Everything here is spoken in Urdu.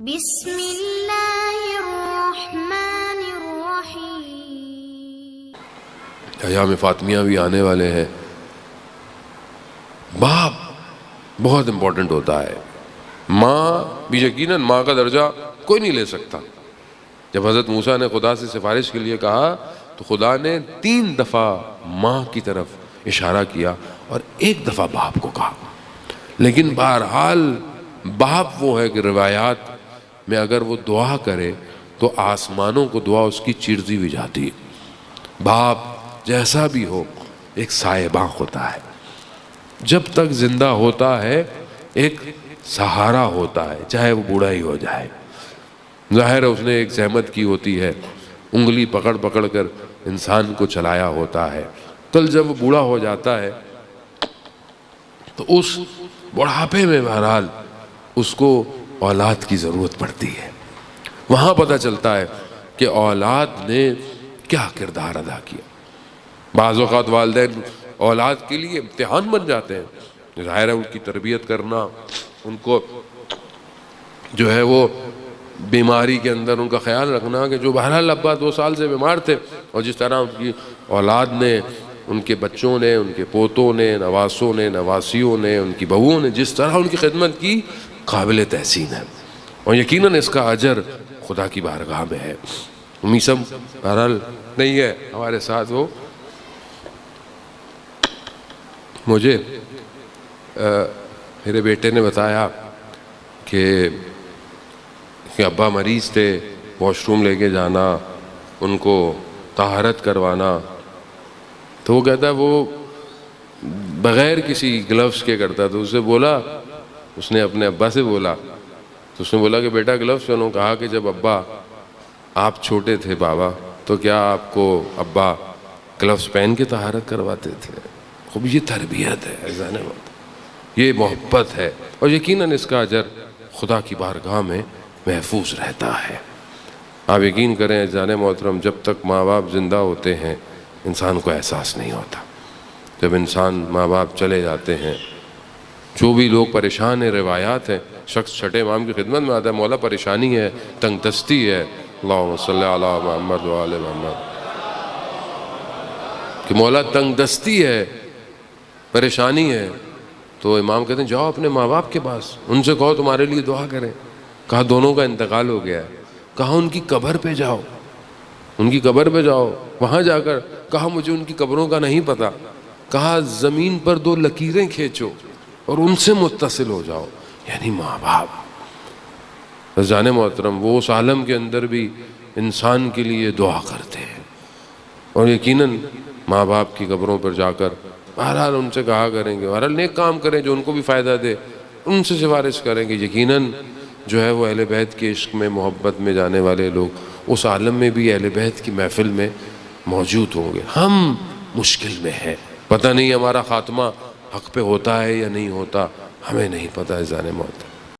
بسم اللہ الرحمن الرحیم۔ ایام فاطمیہ بھی آنے والے ہیں۔ باپ بہت امپورٹنٹ ہوتا ہے، ماں بھی یقیناً ماں کا درجہ کوئی نہیں لے سکتا۔ جب حضرت موسیٰ نے خدا سے سفارش کے لیے کہا تو خدا نے 3 دفعہ ماں کی طرف اشارہ کیا اور 1 دفعہ باپ کو کہا، لیکن بہرحال باپ وہ ہے کہ روایات میں اگر وہ دعا کرے تو آسمانوں کو دعا اس کی چیرتی بھی جاتی ہے۔ باپ جیسا بھی ہو ایک سائباں ہوتا ہے، جب تک زندہ ہوتا ہے ایک سہارا ہوتا ہے، چاہے وہ بوڑھا ہی ہو جائے۔ ظاہر ہے اس نے ایک زحمت کی ہوتی ہے، انگلی پکڑ پکڑ کر انسان کو چلایا ہوتا ہے۔ کل جب وہ بوڑھا ہو جاتا ہے تو اس بڑھاپے میں بہرحال اس کو اولاد کی ضرورت پڑتی ہے۔ وہاں پتہ چلتا ہے کہ اولاد نے کیا کردار ادا کیا۔ بعض اوقات والدین اولاد کے لیے امتحان بن جاتے ہیں۔ ظاہر ہے ان کی تربیت کرنا، ان کو جو ہے وہ بیماری کے اندر ان کا خیال رکھنا کہ جو بہرحال ابا 2 سال سے بیمار تھے، اور جس طرح ان کی اولاد نے، ان کے بچوں نے، ان کے پوتوں نے، نواسوں نے، نواسیوں نے، ان کی بہوؤں نے جس طرح ان کی خدمت کی، قابل تحسین ہے، اور یقیناً اس کا اجر خدا کی بارگاہ میں ہے۔ میسم بہرحال نہیں ہے ہمارے ساتھ، وہ مجھے میرے بیٹے نے بتایا کہ ابا مریض تھے، واش روم لے کے جانا، ان کو طہارت کروانا، تو وہ کہتا ہے وہ بغیر کسی گلوز کے کرتا۔ تو اسے بولا، اس نے اپنے ابا سے بولا، تو اس نے بولا کہ بیٹا گلوز پہنو۔ کہا کہ جب ابا آپ چھوٹے تھے بابا تو کیا آپ کو ابا گلوز پہن کے طہارت کرواتے تھے؟ خوب یہ تربیت ہے، یہ محبت ہے، اور یقیناً اس کا اجر خدا کی بارگاہ میں محفوظ رہتا ہے۔ آپ یقین کریں عزیزان محترم، جب تک ماں باپ زندہ ہوتے ہیں انسان کو احساس نہیں ہوتا۔ جب انسان ماں باپ چلے جاتے ہیں، جو بھی لوگ پریشان ہیں، روایات ہیں، شخص چھٹے امام کی خدمت میں آتا ہے، مولا پریشانی ہے، تنگ دستی ہے، اللہم صلی علی محمد و آل محمد، کہ مولا تنگ دستی ہے، پریشانی ہے، تو امام کہتے ہیں جاؤ اپنے ماں باپ کے پاس، ان سے کہو تمہارے لیے دعا کریں۔ کہا دونوں کا انتقال ہو گیا ہے، کہا ان کی قبر پہ جاؤ، ان کی قبر پہ جاؤ، وہاں جا کر کہا مجھے ان کی قبروں کا نہیں پتا، کہا زمین پر 2 لکیریں کھینچو اور ان سے متصل ہو جاؤ، یعنی ماں باپ۔ عزیزان محترم، وہ اس عالم کے اندر بھی انسان کے لیے دعا کرتے ہیں، اور یقیناً ماں باپ کی قبروں پر جا کر بہرحال ان سے کہا کریں گے، بہرحال نیک کام کریں جو ان کو بھی فائدہ دے، ان سے سفارش کریں گے۔ یقیناً جو ہے وہ اہل بیت کے عشق میں، محبت میں جانے والے لوگ اس عالم میں بھی اہل بیت کی محفل میں موجود ہوں گے۔ ہم مشکل میں ہیں، پتہ نہیں ہمارا خاتمہ حق پہ ہوتا ہے یا نہیں ہوتا، ہمیں نہیں پتہ عزیزان محترم۔